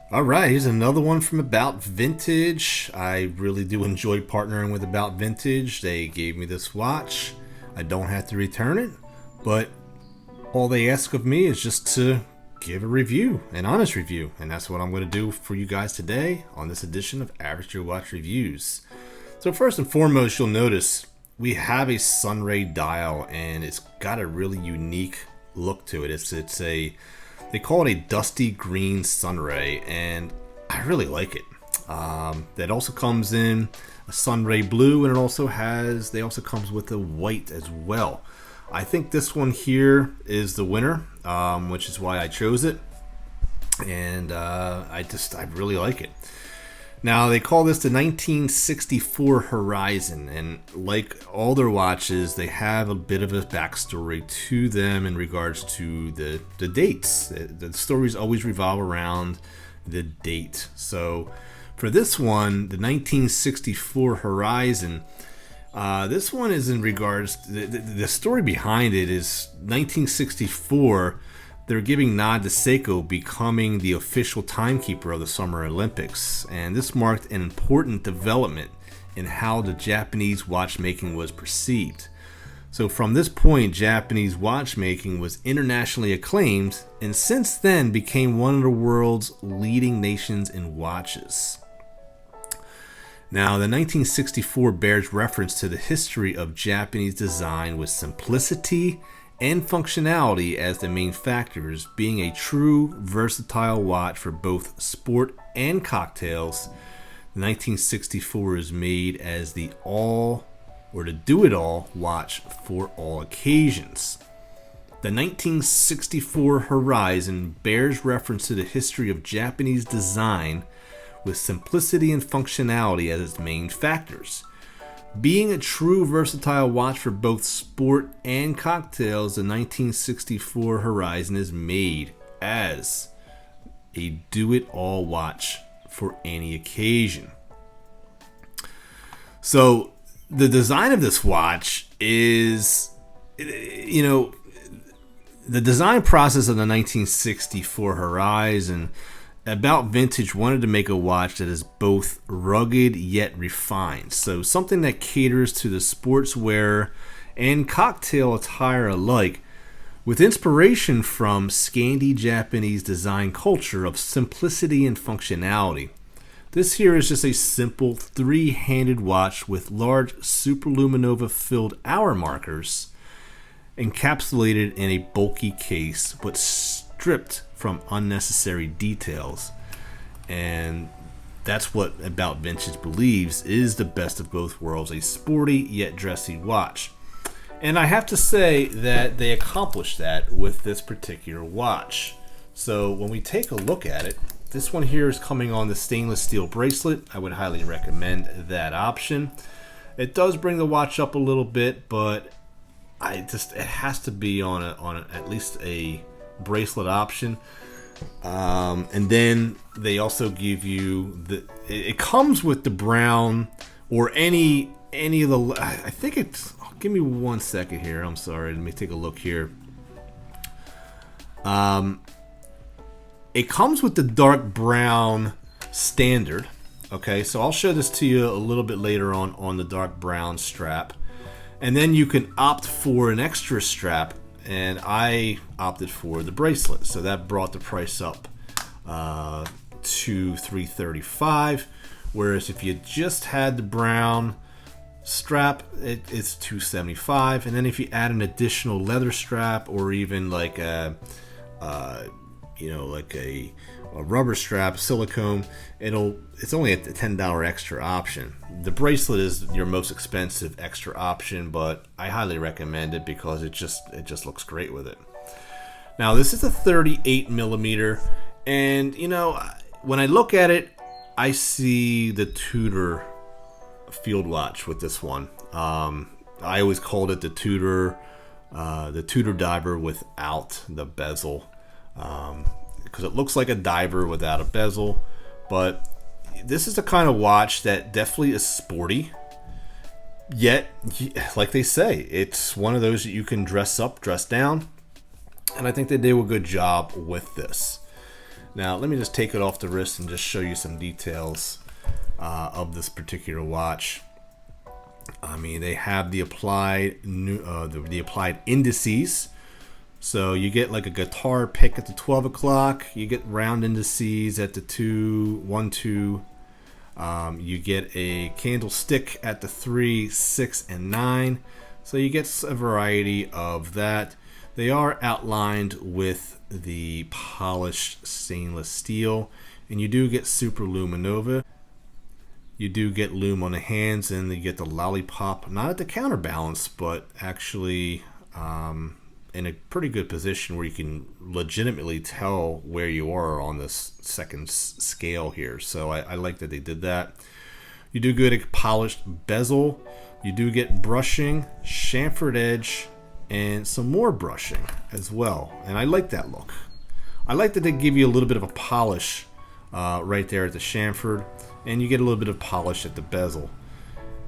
All right, here's another one from About Vintage. I really do enjoy partnering with About Vintage. They gave me this watch. I don't have to return it, but all they ask of me is just to give a review, an honest review, and that's what I'm going to do for you guys today on this edition of Average Joe Watch Reviews. So first and foremost, you'll notice we have a sunray dial, and it's got a really unique look to it. They call it a dusty green sunray, and I really like it. That also comes in a sunray blue, and they also comes with a white as well. I think this one here is the winner, which is why I chose it, and I really like it. Now, they call this the 1964 Horizon, and like all their watches, they have a bit of a backstory to them in regards to the dates. The stories always revolve around the date. So for this one, the 1964 Horizon, this one is in regards, the story behind it is 1964. They're giving nod to Seiko becoming the official timekeeper of the Summer Olympics, and this marked an important development in how the Japanese watchmaking was perceived. So from this point, Japanese watchmaking was internationally acclaimed, and since then became one of the world's leading nations in watches. Now, the 1964 bears reference to the history of Japanese design with simplicity and functionality as the main factors, being a true versatile watch for both sport and cocktails. The 1964 is made as the do-it-all watch for all occasions. The 1964 Horizon bears reference to the history of Japanese design with simplicity and functionality as its main factors. Being a true versatile watch for both sport and cocktails, the 1964 Horizon is made as a do-it-all watch for any occasion. So the design of this watch is, the design process of the 1964 Horizon. About Vintage wanted to make a watch that is both rugged yet refined. So something that caters to the sportswear and cocktail attire alike, with inspiration from Scandi Japanese design culture of simplicity and functionality. This here is just a simple three-handed watch with large superluminova filled hour markers encapsulated in a bulky case, but stripped from unnecessary details. And that's what About Vintage believes is the best of both worlds, a sporty yet dressy watch. And I have to say that they accomplished that with this particular watch. So when we take a look at it, this one here is coming on the stainless steel bracelet. I would highly recommend that option. It does bring the watch up a little bit, but it has to be on at least a bracelet option. And then they also give you it comes with the brown or any of the, I think it's, give me 1 second here, I'm sorry, let me take a look here. It comes with the dark brown standard. Okay, so I'll show this to you a little bit later on the dark brown strap, and then you can opt for an extra strap, and I opted for the bracelet, so that brought the price up to $335. Whereas if you just had the brown strap, it's $275, and then if you add an additional leather strap or even like a rubber strap, silicone, it's only a $10 extra option. The bracelet is your most expensive extra option, but I highly recommend it because it just looks great with it. Now, this is a 38 millimeter, and when I look at it, I see the Tudor field watch with this one. I always called it the Tudor diver without the bezel, because it looks like a diver without a bezel. But this is the kind of watch that definitely is sporty, yet, like they say, it's one of those that you can dress up, dress down, and I think they did a good job with this. Now let me just take it off the wrist and just show you some details of this particular watch. I mean, they have the applied indices. So you get like a guitar pick at the 12 o'clock. You get round indices at the 2, 1, 2. You get a candlestick at the 3, 6, and 9. So you get a variety of that. They are outlined with the polished stainless steel, and you do get super luminova. You do get lume on the hands, and you get the lollipop, not at the counterbalance, but actually in a pretty good position where you can legitimately tell where you are on this second scale here. So I like that they did that. You do get a polished bezel. You do get brushing, chamfered edge, and some more brushing as well. And I like that look. I like that they give you a little bit of a polish right there at the chamfered, and you get a little bit of polish at the bezel.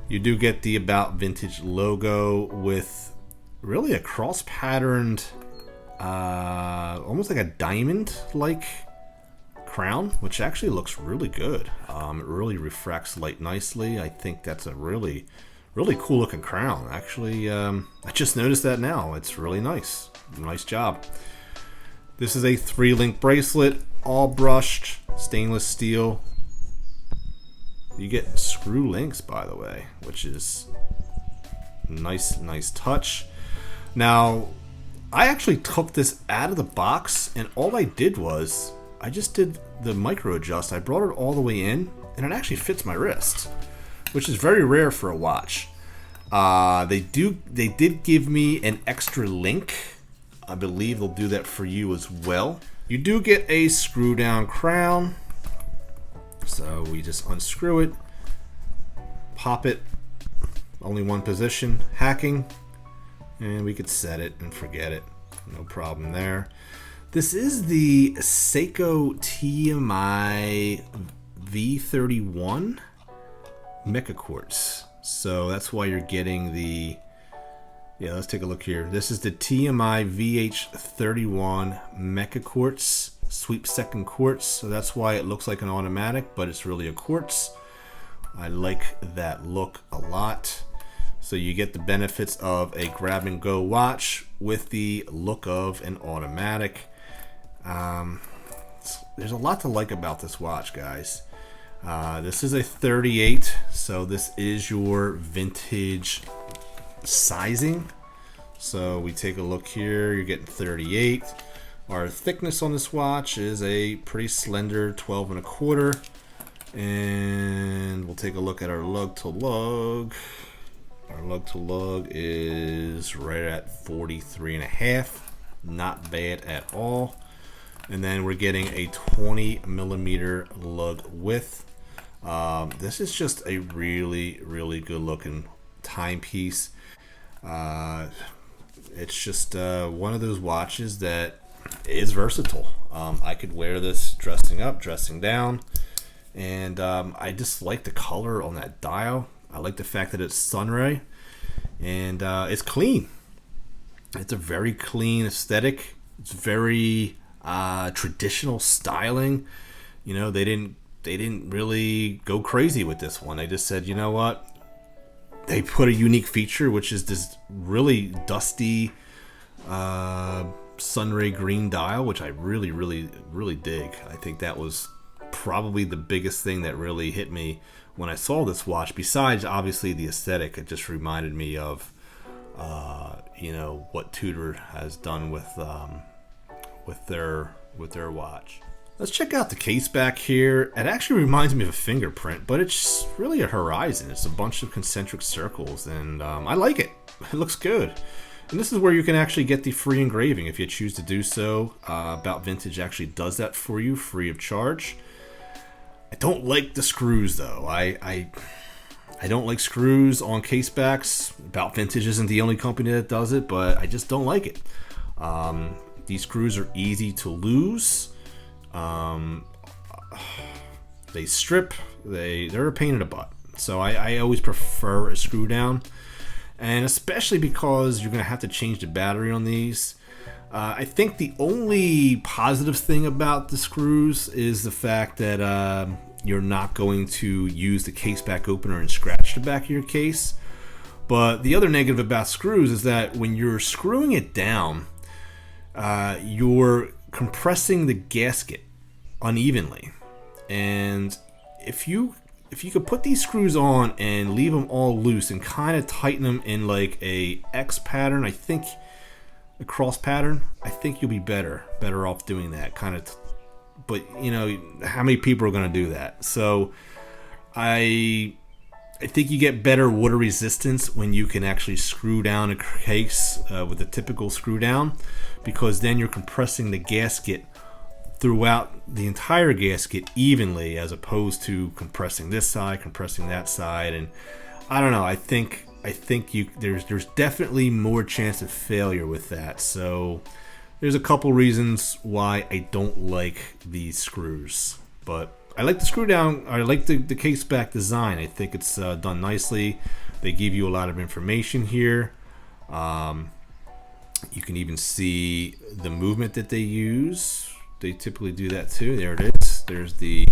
You do get the About Vintage logo with really a cross patterned, almost like a diamond like crown, which actually looks really good. It really refracts light nicely. I think that's a really cool looking crown. Actually, I just noticed that now. It's really nice. Nice job. This is a 3-link bracelet, all brushed stainless steel. You get screw links, by the way, which is nice touch. Now, I actually took this out of the box, and all I did was I just did the micro adjust. I brought it all the way in, and it actually fits my wrist, which is very rare for a watch. They did give me an extra link. I believe they'll do that for you as well. You do get a screw down crown. So we just unscrew it, pop it, only one position, hacking, and we could set it and forget it. No problem there. This is the Seiko TMI V31 Mecha Quartz. So that's why you're getting the, let's take a look here. This is the TMI VH31 Mecha Quartz, sweep second quartz. So that's why it looks like an automatic, but it's really a quartz. I like that look a lot. So you get the benefits of a grab and go watch with the look of an automatic. There's a lot to like about this watch, guys. This is a 38, so this is your vintage sizing. So we take a look here, you're getting 38. Our thickness on this watch is a pretty slender 12 1/4. And we'll take a look at our lug to lug. Our lug to lug is right at 43.5. Not bad at all. And then we're getting a 20 millimeter lug width. This is just a really good looking timepiece. It's just one of those watches that is versatile. I could wear this dressing up, dressing down, and I just like the color on that dial. I like the fact that it's sunray, and it's clean. It's a very clean aesthetic. It's very traditional styling. You know, they didn't really go crazy with this one. They just said, you know what? They put a unique feature, which is this really dusty sunray green dial, which I really dig. I think that was probably the biggest thing that really hit me when I saw this watch. Besides, obviously, the aesthetic, it just reminded me of you know, what Tudor has done with their watch. Let's check out the case back here. It actually reminds me of a fingerprint, but it's really a horizon. It's a bunch of concentric circles, and I like it. It looks good. And this is where you can actually get the free engraving if you choose to do so. About Vintage actually does that for you, free of charge. I don't like the screws, though. I don't like screws on case backs. About Vintage isn't the only company that does it, but I just don't like it. These screws are easy to lose. They strip. They're a pain in the butt. So I always prefer a screw down, and especially because you're gonna have to change the battery on these. I think the only positive thing about the screws is the fact that you're not going to use the case back opener and scratch the back of your case. But the other negative about screws is that when you're screwing it down, you're compressing the gasket unevenly. And if you could put these screws on and leave them all loose and kind of tighten them in like a X pattern, I think a cross pattern, I think you'll be better off doing that kind of. But you know, how many people are going to do that? So I think you get better water resistance when you can actually screw down a case with a typical screw down, because then you're compressing the gasket throughout the entire gasket evenly, as opposed to compressing this side, compressing that side. And I don't know, I think there's definitely more chance of failure with that. So there's a couple reasons why I don't like these screws, but I like the screw down. I like the case back design. I think it's done nicely. They give you a lot of information here. You can even see the movement that they use. They typically do that too. There it is. There's the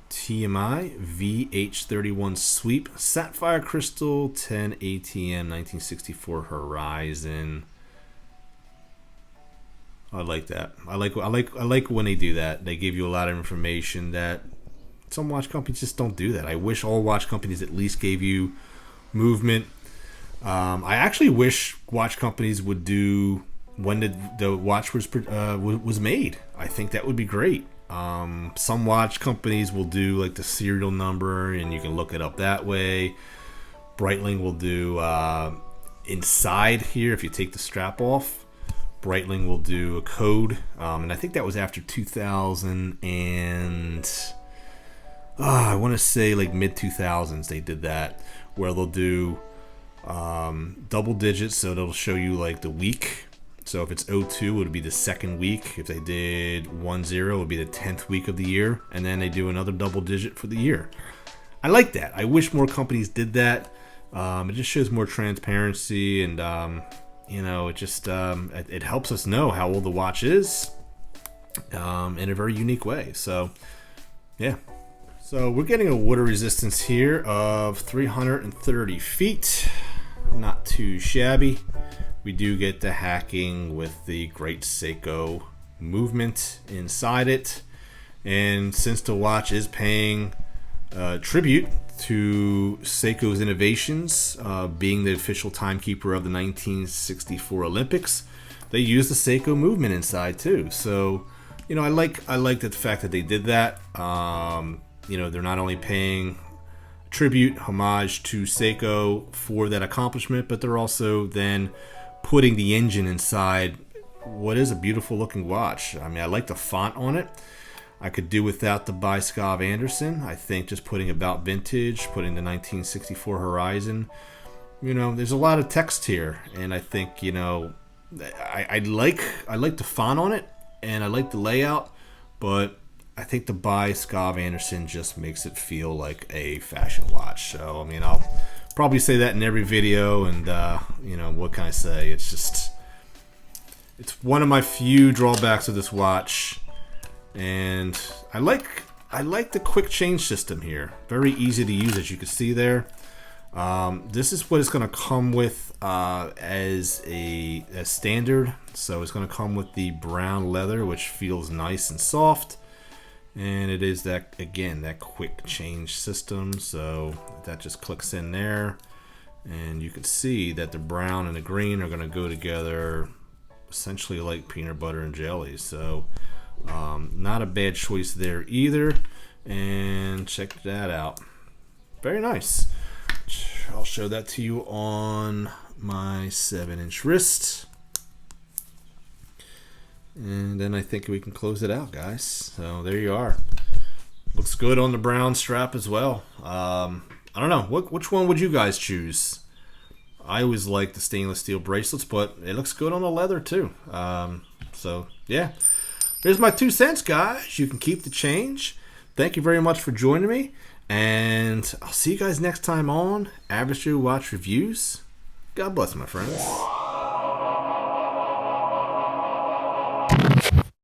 TMI VH31 sweep, sapphire crystal, 10 ATM, 1964 Horizon. I like that. I like when they do that. They give you a lot of information that some watch companies just don't do that. I wish all watch companies at least gave you movement. I actually wish watch companies would do when the watch was made. I think that would be great. Some watch companies will do like the serial number, and you can look it up that way. Breitling will do inside here, if you take the strap off, Breitling will do a code, and I think that was after 2000 and I want to say like mid 2000s they did that, where they'll do double digits, so it'll show you like the week. So if it's 02, it would be the second week. If they did 10, it would be the 10th week of the year, and then they do another double digit for the year. I like that. I wish more companies did that. It just shows more transparency, and you know, it just it helps us know how old the watch is in a very unique way. So yeah. So we're getting a water resistance here of 330 feet. Not too shabby. We do get the hacking with the great Seiko movement inside it. And since the watch is paying tribute to Seiko's innovations, being the official timekeeper of the 1964 Olympics, they use the Seiko movement inside too. So, you know, I like the fact that they did that. You know, they're not only paying tribute, homage to Seiko for that accomplishment, but they're also then putting the engine inside what is a beautiful looking watch. I mean, I like the font on it. I could do without the by Scov Anderson. I think just putting About Vintage, putting the 1964 Horizon, you know, there's a lot of text here, and I think, you know, I like the font on it, and I like the layout, but I think the by Scov Anderson just makes it feel like a fashion watch. So, I mean, I'll probably say that in every video, and you know, what can I say? It's one of my few drawbacks of this watch, and I like the quick change system here. Very easy to use, as you can see there. This is what it's going to come with as standard. So it's going to come with the brown leather, which feels nice and soft. And it is that, again, that quick change system. So that just clicks in there, and you can see that the brown and the green are going to go together essentially like peanut butter and jelly. So not a bad choice there either. And check that out. Very nice. I'll show that to you on my 7-inch wrist. And then I think we can close it out, guys. So there you are. Looks good on the brown strap as well. I don't know. Which one would you guys choose? I always like the stainless steel bracelets, but it looks good on the leather too. So yeah. There's my 2 cents, guys. You can keep the change. Thank you very much for joining me. And I'll see you guys next time on AvgJoe Watch Reviews. God bless, my friends.